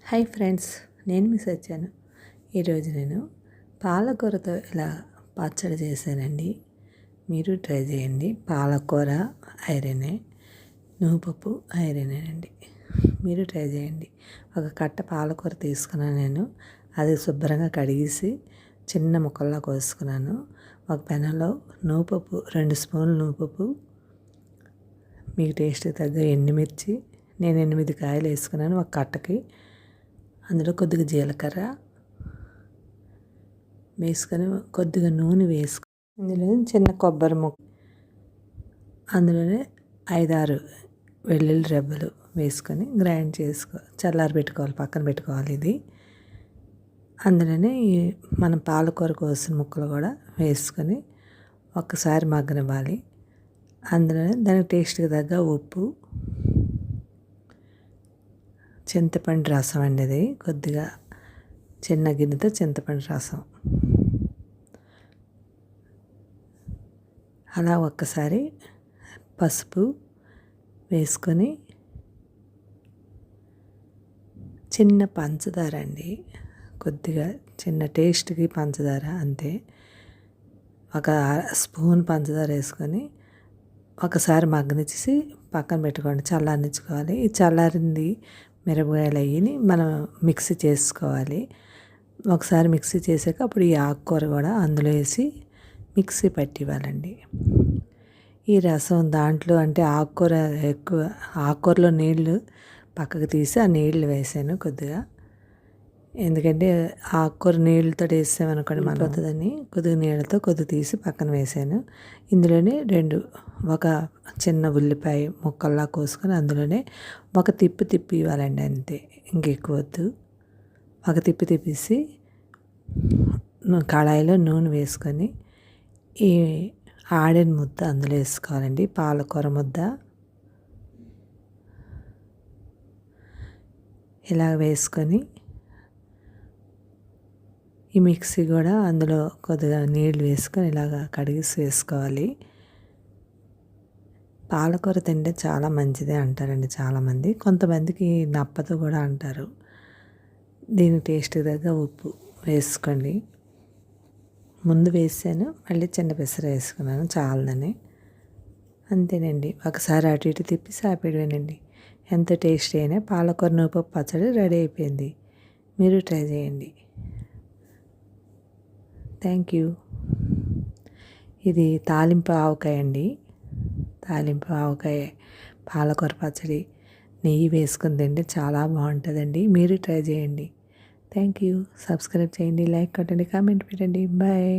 Hi friends, నేను miss వచ్చాను. ఈరోజు నేను పాలకూరతో ఇలా పచ్చడి చేశానండి. మీరు ట్రై చేయండి. పాలకూర ఐరనే, నువ్వుపప్పు ఐరనేనండి. మీరు ట్రై చేయండి. ఒక కట్ట పాలకూర తీసుకున్నాను నేను. అది శుభ్రంగా కడిగేసి చిన్న ముక్కల్లా కోసుకున్నాను. ఒక పెనంలో నువ్వుపప్పు 2 స్పూన్లు నువ్వుపప్పు, మీకు టేస్ట్కి తగ్గ ఎండుమిర్చి, నేను 8 కాయలు వేసుకున్నాను ఒక కట్టకి. అందులో కొద్దిగా జీలకర్ర వేసుకొని కొద్దిగా నూనె వేసుకొని అందులో చిన్న కొబ్బరి ముక్క, అందులోనే 5-6 వెల్లుల్లి రెబ్బలు వేసుకొని గ్రైండ్ చల్లారి పెట్టుకోవాలి, పక్కన పెట్టుకోవాలి. ఇది అందులోనే మనం పాలకూర కోసిన ముక్కలు కూడా వేసుకొని ఒక్కసారి మగ్గనివ్వాలి. అందులోనే దానికి టేస్ట్కి తగ్గ ఉప్పు, చింతపండు రసం అండి. అది కొద్దిగా చిన్న గిన్నెతో చింతపండు రసం అలా ఒక్కసారి పసుపు వేసుకొని చిన్న పంచదార అండి, కొద్దిగా చిన్న టేస్ట్కి పంచదార అంతే. ఒక స్పూన్ పంచదార వేసుకొని ఒకసారి మగ్గనిచ్చేసి పక్కన పెట్టుకోండి, చల్లారించుకోవాలి. ఈ చల్లారింది మిరపకాయలు అయ్యి మనం మిక్సీ చేసుకోవాలి. ఒకసారి మిక్సీ చేసాక అప్పుడు ఈ ఆకుకూర కూడా అందులో వేసి మిక్సీ పట్టివ్వాలండి. ఈ రసం దాంట్లో అంటే ఆకుకూరలో నీళ్లు పక్కకు తీసి ఆ నీళ్లు వేసాను కొద్దిగా, ఎందుకంటే ఆకుకూర నీళ్ళతో వేసామనుకోండి మళ్ళీ కొద్దిగా నీళ్ళతో కొద్దిగా తీసి పక్కన వేసాను. ఇందులోనే ఒక చిన్న ఉల్లిపాయ ముక్కల్లా కోసుకొని అందులోనే ఒక తిప్పి ఇవ్వాలండి, అంతే, ఇంకెక్కువ వద్దు. ఒక తిప్పేసి కళాయిలో నూనె వేసుకొని ఈ ఆడిన ముద్ద అందులో వేసుకోవాలండి. పాలకూర ముద్ద ఇలా వేసుకొని ఈ మిక్సీ కూడా అందులో కొద్దిగా నీళ్ళు వేసుకొని ఇలాగా కడిగేసి వేసుకోవాలి. పాలకూర తింటే చాలా మంచిది అంటారండి చాలామంది, కొంతమందికి నప్పదు కూడా అంటారు. దీని టేస్ట్కి తగ్గ ఉప్పు వేసుకోండి. ముందు వేసాను, మళ్ళీ చిన్న పెసర వేసుకున్నాను చాలదని, అంతేనండి. ఒకసారి అటు ఇటు తిప్పి సాపేయడమేనండి. ఎంత టేస్టీ అయినా పాలకూర నువ్వుపప్పు పచ్చడి రెడీ అయిపోయింది. మీరు ట్రై చేయండి. Thank you. ఇది తాలింపు ఆవకాయ అండి. తాలింపు ఆవకాయ పాలకూర పచ్చడి నెయ్యి వేసుకుని తింటే చాలా బాగుంటుందండి. మీరు ట్రై చేయండి. Thank you. సబ్స్క్రైబ్ చేయండి, లైక్ కొట్టండి, కామెంట్ పెట్టండి. బాయ్.